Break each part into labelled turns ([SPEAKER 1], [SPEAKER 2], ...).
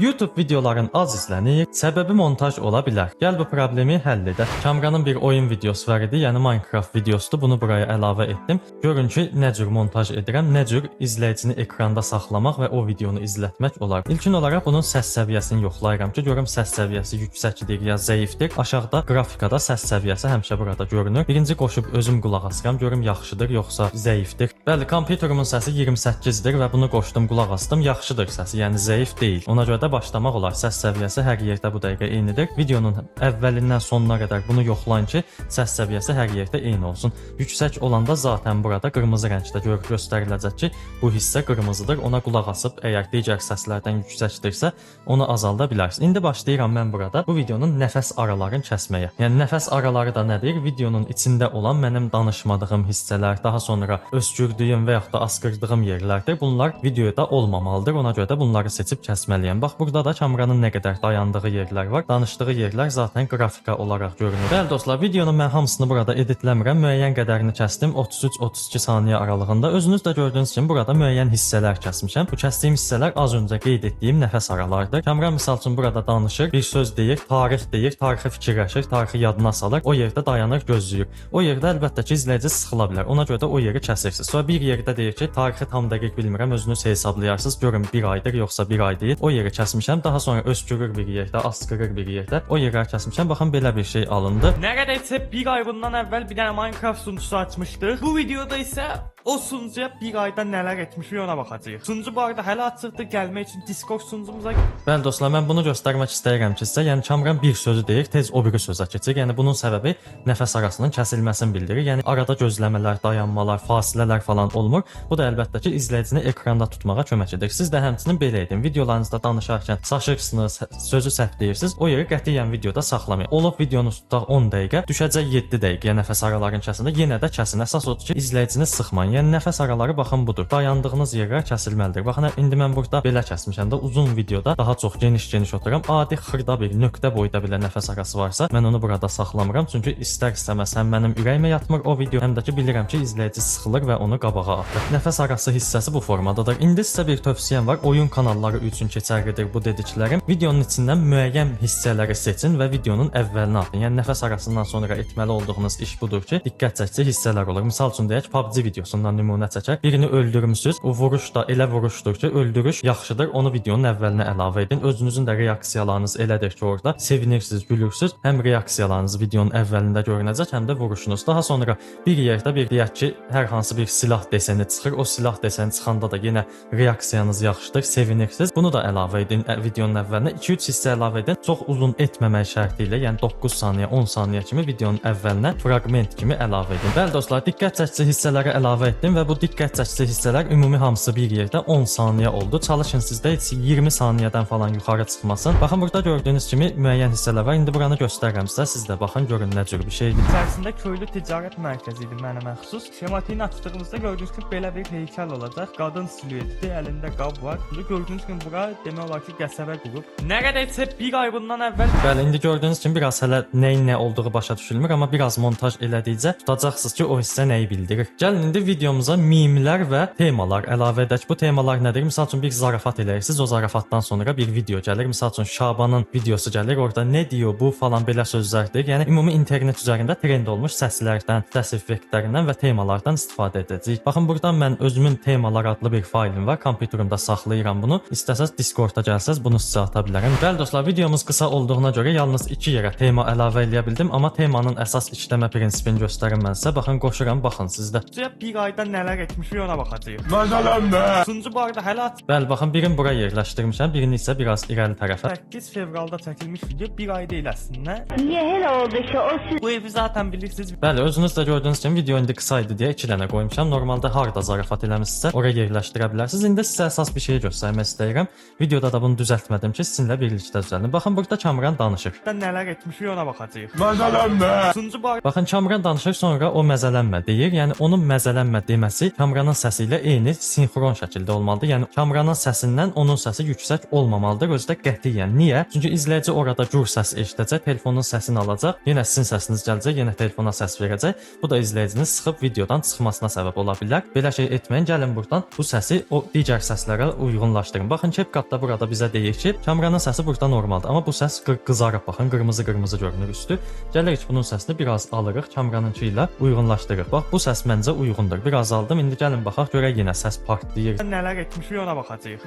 [SPEAKER 1] YouTube videoların az izlənir, səbəbi montaj ola bilər. Gəl bu problemi həll edək. Kamranın bir oyun videosu var idi, yəni Minecraft videosudur. Bunu buraya əlavə etdim. Görün ki, nə cür montaj edirəm, nə cür izləyicini ekranda saxlamaq və o videonu izlətmək olar. İlkin olaraq bunun səs səviyyəsini yoxlayıram ki, görüm səs səviyyəsi yüksəkdir ya zəifdir. Aşağıda qrafikada səs səviyyəsi həmişə burada görünür. Birinci qoşub özüm qulaq asıram, görüm yaxşıdır yoxsa zəifdir. Bəli, kompüterimin səsi 28-dir və bunu qoşdum, qulaq asdım. Yaxşıdır səsi, yəni zəif deyil. Ona görə də başlamaq olar. Səs səviyyəsi hər yerdə bu dəqiqə eynidir. Videonun əvvəlindən sonuna qədər bunu yoxlayın ki, səs səviyyəsi hər yerdə eyni olsun. Yüksək olanda zaten burada qırmızı rəngdə göstəriləcək ki, bu hissə qırmızıdır. Ona qulaq asıb əgər digər səslərdən yüksəkdirsə, onu azalda bilərsiniz. İndi başlayıram mən burada bu videonun nəfəs aralarını kəsməyə. Yəni nəfəs araları da nədir? Videonun içində olan mənim danışmadığım hissələr, daha sonra öskürdüyüm və yaxud da asqırdığım yerlərdir. Bunlar videoda olmamalıdır. Ona görə də bunları seçib kəsməliyəm. Bax, burada da kameranın nə qədər dayandığı yerlər var. Danışdığı yerlər zaten qrafika olaraq görünür. Bəli dostlar, videonun mən hamısını burada editləmirəm. Müəyyən qədərini kəsdim. 33-32 saniyə aralığında. Özünüz də gördüyünüz kimi burada müəyyən hissələr kəsmişəm. Bu kəsdiyim hissələr az öncə qeyd etdiyim nəfəs aralarıdır. Kamera misal üçün burada danışır, bir söz deyir, tarix deyir, tarixi fikirləşir, tarixi yadına salır. O yerdə dayanır, gözləyir. O yerdə əlbəttə ki, izləyici sıxıla bilər. Ona görə də o yeri kəsirsiniz. Sonra bir yerdə deyir ki, tarixi tam dəqiq bilmirəm, özünüz hesaplayarsınız. Görün bir aydır yoxsa bir ay deyil. O yeri kəsmişəm. Daha sonra öskürür bir yerdə, asqırır bir yerdə. O yerə kəsmişəm. Baxın belə bir şey alındı.
[SPEAKER 2] Neredeyse bir ay bundan əvvəl bir dənə Minecraft sunucusu açmışdıq. Bu videoda isə o sunucuya bir ayda nələr etmişik ona baxacağıq. Sunucu bu arada hələ açıqdır, gəlmək üçün Discord sunucumuza.
[SPEAKER 1] Bəli dostlar, mən bunu göstərmək istəyirəm ki, sizə, yəni kameram bir sözü deyir, tez o biri sözə keçir. Yəni bunun səbəbi nəfəs arasının kəsilməsini bildirir. Yəni arada gözləmələr, dayanmalar, fasilələr falan olmur. Bu da əlbəttə ki, izləyicini ekranda tutmağa kömək edir. Siz də həmçinin belə edin. Videolarınızda danışarkən saçırsınız, sözü səhv deyirsiniz. O yeri qətiyyən videoda saxlamayın. Olub videonu tutaq 10 dəqiqə, düşəcək 7 dəqiqə nəfəs aralarının kəsində. Yenə də kəsin. Əsas odur ki, izləyicini sıxmayın. Yəni nəfəs araları baxın budur. Dayandığınız yerə kəsilməlidir. Baxın, indi mən burada belə kəsmişəm də uzun videoda daha çox geniş oturam. Adi xırda bir nöqtə boyda belə nəfəs arası varsa, mən onu burada saxlamıram. Çünki istər-istəməz həm mənim ürəyimə yatmır o video, həm də ki bilirəm ki, izləyici sıxılır və onu qabağa atır. Nəfəs arası hissəsi bu formadadır. İndi sizə bir tövsiyəm var. Oyun kanalları üçün keçərlidir bu dediklərim. Videonun içindən müəyyən hissələri seçin və videonun əvvəlinə atın. Yəni nəfəs arasından sonra etməli olduğunuz iş budur ki, diqqət çəkici hissələr olur. Misal üçün deyək, PUBG videosundan nümunə çəkək. Birini öldürmüsüz. O vuruş da elə vuruşdur ki, öldürüş yaxşıdır. Onu videonun əvvəlinə əlavə edin. Özünüzün də reaksiyalarınız elədir ki, orada sevinirsiniz, gülürsüz. Həm reaksiyalarınız videonun əvvəlində görünəcək, həm də vuruşunuz. Daha sonra bir yerdə bir deyək ki, hər hansı bir silah deseni çıxır. O silah deseni çıxanda da yenə reaksiyanız yaxşıdır, sevinirsiniz. Bunu da əlavə edin videonun əvvəlinə. 2-3 hissə əlavə edin. Çox uzun etməmək şərti ilə, yəni 9 saniyə, 10 saniyə kimi videonun əvvəlinə fraqment kimi əlavə edin. Bəli dostlar, diqqət çəkici hissələri əlavə etdim və bu diqqət çəkici hissələr ümumi hamısı bir yerdə 10 saniyə oldu. Çalışın sizdə heç 20 saniyədən falan yuxarı çıxmasın. Baxın, burada gördüyünüz kimi müəyyən hissələr var. İndi buranı göstərirəm sizə. Siz də baxın, görün nə cür bir şeydir.
[SPEAKER 2] İçərisində köylü ticarət mərkəzi idi mənə məxsus. Şematini açdığımızda gördüyünüz kimi belə bir heykəl olacaq. Qadın silüeti, əlində qab var. Burada gördüyünüz kimi bura demək olar ki, qəsəbə qurub. Neredeyse bir ay bundan əvvəl.
[SPEAKER 1] Bəli, indi gördüyünüz kimi biraz hələ nəyin nə olduğu başa düşülmür, amma biraz montaj elədikcə tutacaqsınız ki, o hissə nəyi bildirir. Gəlin indi videomuza mimlər və temalar əlavə edək. Bu temalar nədir? Misal üçün bir zarafat eləyirsiniz, o zarafatdan sonra bir video gəlir. Misal üçün Şabanın videosu gəlir, orada nə diyor bu falan belə sözlərdir. Yəni ümumi internet üzərində trend olmuş səslərdən, səs effektlərindən və temalardan istifadə edəcəyik. Baxın, buradan mən özümün temalar adlı bir faylim var. Kompüterimdə saxlayıram bunu. İstəsəz Discordda gəlsəz bunu sizə ata bilərəm. Bəli dostlar, videomuz qısa olduğuna görə yalnız 2 yerə tema əlavə eləyə bildim, amma temanın əsas işləmə prinsipini göstərim mən sizə. Baxın, qoşuram, baxın sizdə.
[SPEAKER 2] Bir ayda nələr etmişik ona baxacağıq.
[SPEAKER 3] Məsələn nə?
[SPEAKER 2] Sunucu bu arada hələ açıq.
[SPEAKER 1] Bəli, baxın, birini bura yerləşdirmişəm, birini isə biraz irəli tərəfə.
[SPEAKER 2] 8 fevralda çəkilmiş video bir ay deyil əslində.
[SPEAKER 4] Niye hele oldu ki o siz...
[SPEAKER 2] Bu evi zaten bilirsiniz.
[SPEAKER 1] Bəli, özünüz də gördüyünüz kimi video indi qısa idi deyə 2 dənə qoymuşam. Normalda harda zarafat eləmisinizsə oraya yerləşdirə bilərsiniz. İndi sizə əsas bir şey göstərmək istəyirəm. Videoda da bunu düzəltmədim ki, sizinlə birlikdə düzəldim. Baxın, burada kameran danışır.
[SPEAKER 2] Nələr etmişik ona baxacağıq.
[SPEAKER 3] Məsələn nə?
[SPEAKER 2] Sunucu bu arada
[SPEAKER 1] Baxın, kameran danışır, sonra o məzələnmə deyir. Yəni onun məzələnmə kəlmə deməsi kameranın səsi ilə eyni sinxron şəkildə olmalıdır. Yəni kameranın səsindən onun səsi yüksək olmamalıdır özdə qətiyyən. Niyə? Çünki izləyici orada gur səs eşidəcək, telefonun səsini alacaq, yenə sizin səsiniz gələcək, yenə telefona səs verəcək. Bu da izləyicinin sıxıb videodan çıxmasına səbəb ola bilər. Belə şey etməyin, gəlin buradan bu səsi o digər səslərə uyğunlaşdırın. Baxın CapCut-da burada bizə deyir ki, kameranın səsi burada normaldır, amma bu səs qızarıb, baxın, qırmızı görünür üstü. Gəlirik bunun səsini biraz alırıq, kameranınki ilə uyğunlaşdırırıq. Bax, bu səs məncə uyğundur. Biraz aldım. İndi gəlin baxaq görək yenə səs partlayır.
[SPEAKER 2] Nələr etmişik ona baxacağıq.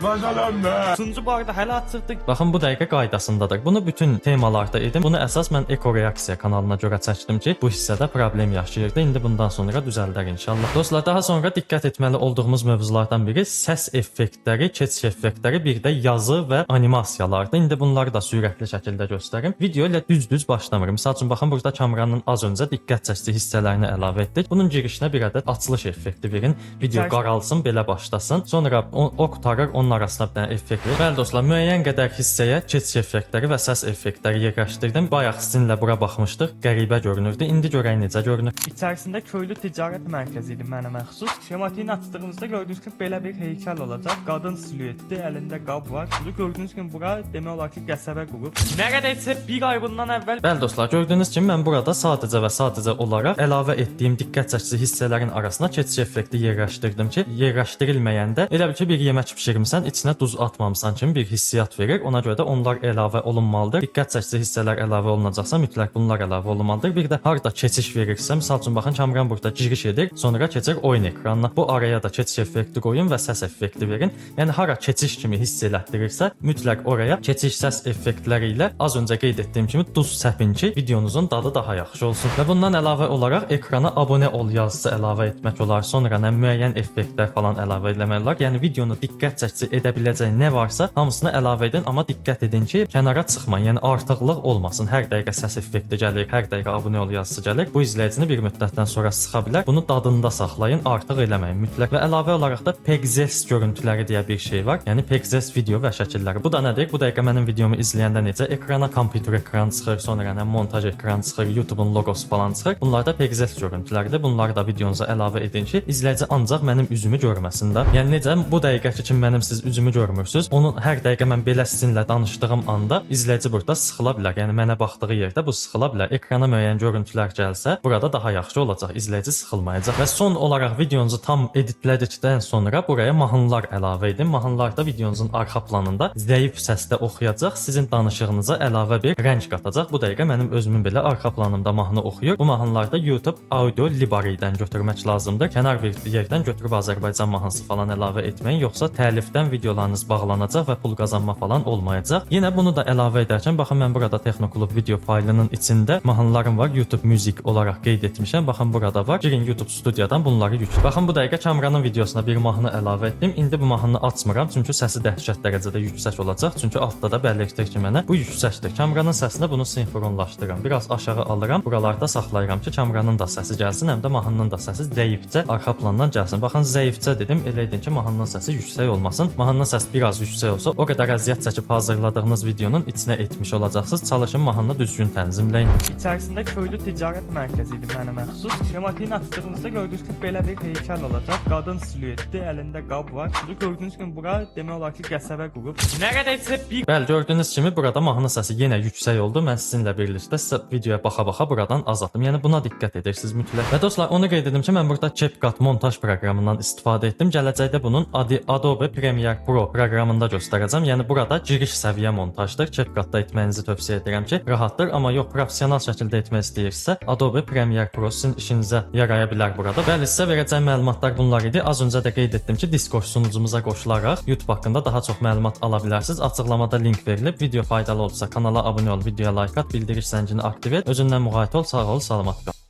[SPEAKER 2] Üçüncü barda hələ açıqdır.
[SPEAKER 1] Baxın bu dəqiqə qaydasındadır. Bunu bütün temalarda edim. Bunu əsas mən Eko Reaksiya kanalına görə çəkdim ki, bu hissədə problem yaşayırdı. İndi bundan sonra düzəldər inşallah. Dostlar, daha sonra diqqət etməli olduğumuz mövzulardan biri səs effektləri, keçiş effektləri, bir də yazı və animasiyalardır. İndi bunları da sürətli şəkildə göstərim. Video ilə düz başlamırım. Məsəl üçün baxın burada kameranın az öncə diqqət çəkici hissələrini əlavə etdik. Bunun girişinə bir ədəd açılış effekti verin. Video qaralsın, belə başlasın. Sonra o qutarır, onun arasına bir dənə effekt verir. Bəli dostlar, müəyyən qədər hissəyə keçiş effektləri və səs effektləri yerləşdirdim. Bayaq sizinlə bura baxmışdıq. Qəribə görünürdü. İndi görək necə görünür.
[SPEAKER 2] İçərisində köylü ticarət mərkəzi idi mənə məxsus. Şematini açdığınızda gördüyünüz kimi belə bir heykəl olacaq. Qadın silüetli, əlində qab var. Bunu gördüyünüz kimi bura demək olar ki, qəsəbə qurub. Nəredeysə bir ay bundan əvvəl.
[SPEAKER 1] Bəli dostlar, gördüyünüz kimi mən burada sadəcə olaraq əlavə etdiyim diqqət çəkici hissələrin arasına keçiş effekti yerləşdirdim ki, yerləşdirilməyəndə elə bil ki, bir yemək bişirmisən, içinə duz atmamısan kimi bir hissiyat verir. Ona görə də onlar əlavə olunmalıdır. Diqqət çəkici hissələr əlavə olunacaqsa, mütləq bunlar əlavə olunmalıdır. Bir də harda keçiş verirsə, məsəl üçün baxın, kameram burada giriş edir, sonra keçir oyun ekranına. Bu araya da keçiş effekti qoyun və səs effekti verin. Yəni hara keçiş kimi hiss elətdirirsə, mütləq oraya keçiş səs effektləri ilə az öncə qeyd etdiyim kimi duz səpin ki, videonuzun dadı daha yaxşı olsun. Və bundan əlavə olaraq ekrana abunə ol yazısı əlavə etmək olar. Sonra nə müəyyən effektlər falan əlavə etmək olar. Yəni videonu diqqət çəkici edə biləcək nə varsa, hamısını əlavə edin, amma diqqət edin ki, kənara çıxmayın. Yəni artıqlıq olmasın. Hər dəqiqə səs effekti gəlir, hər dəqiqə abunə ol yazısı gəlir. Bu izləyicini bir müddətdən sonra sıxa bilər. Bunu dadında saxlayın, artıq eləməyin mütləq. Və əlavə olaraq da Pexels görüntüləri deyə bir şey var. Yəni Pexels video və şəkilləri. Bu da nədir? Bu dəqiqə mənim videomu izləyəndə necə ekrana kompüter ekran çıxır, sonra nə montaj ekran çıxır, YouTube-un loqosu falan çıxır. Bunlar da Pexels görüntüləridir. Bunları da videonuza əlavə edin ki, izləyici ancaq mənim üzümü görməsin də. Yəni necə bu dəqiqəki kimi mənim siz üzümü görmürsüz. Onun hər dəqiqə mən belə sizinlə danışdığım anda izləyici burada sıxıla bilər. Yəni mənə baxdığı yerdə bu sıxıla bilər. Ekrana müəyyən görüntülər gəlsə, burada daha yaxşı olacaq. İzləyici sıxılmayacaq. Və son olaraq videonuzu tam editlədikdən sonra buraya mahnılar əlavə edin. Mahnılar da videonuzun arxa planında zəif səsdə oxuyacaq. Sizin danışığınıza əlavə bir rəng qatacaq. Bu dəqiqə mənim özümün belə arxa planımda mahnı oxuyur. Bu mahnılarda YouTube Audio Library-dən götürmək lazımdır. Kənar bir yerdən götürüb Azərbaycan mahnısı falan əlavə etməyin, yoxsa təlifdən videolarınız bağlanacaq və pul qazanma falan olmayacaq. Yenə bunu da əlavə edərkən baxın, mən burada Texnoklub video faylının içində mahnılarım var. YouTube Music olaraq qeyd etmişəm. Baxın burada var. Girin YouTube Studiodan bunları yüklə. Baxın bu dəqiqə kameranın videosuna bir mahnı əlavə etdim. İndi bu mahnını açmıram, çünki səsi dəhşət dərəcədə yüksək olacaq. Çünki altda da bəlirtir ki, mənə bu yüksəkdir. Kameranın səsinə bunu sinxronlaşdırıram. Biraz aşağı alıram. Buralarda saxlayıram ki, kameranın da səsi gəlsin, həm də mahnının da səsi zəifcə arxa plandan gəlsin. Baxın, zəifcə dedim. Elə edin ki, mahnının səsi yüksək olmasın. Mahnının səsi biraz yüksək olsa, o qədər əziyyət çəkib hazırladığınız videonun içinə etmiş olacaqsınız. Çalışın mahnını düzgün tənzimləyin.
[SPEAKER 2] İçərisində köylü ticarət mərkəzi idi mənə məxsus. Şematini açdığınızda gördüyünüz kimi belə bir heykəl olacaq. Qadın silüetli, əlində qab var. Bunu gördüyünüz kimi bura demək olar ki, qəsəbə qurub. Nəredeysə bir
[SPEAKER 1] Bəli, gördüyünüz kimi burada mahnı səsi yenə yüksək oldu. Mən sizinlə birlikdə videoya baxa-baxa buradan azaltdım. Yəni buna diqqət edirsiniz mütləq. Və dostlar, onu qeyd edim ki, mən burada CapCut montaj proqramından istifadə etdim. Gələcəkdə bunun Adobe Premiere Pro proqramında göstərəcəm. Yəni burada giriş səviyyə montajdır. CapCut-da etməyinizi tövsiyə edirəm ki, rahatdır, amma yox, professional şəkildə etmək istəyirsə, Adobe Premiere Pro sizin işinizə yaraya bilər burada. Bəli, sizə verəcəyim məlumatlar bunlar idi. Az öncə də qeyd etdim ki, Discord sunucumuza qoşularaq YouTube haqqında daha çox məlumat ala bilərsiniz. Açıqlamada link verilib. Video faydalı olsa kanala abunə ol, videoya like at, bildiriş zəngini aktiv et. Özündən müğayət ol, sağ ol, salamat qal.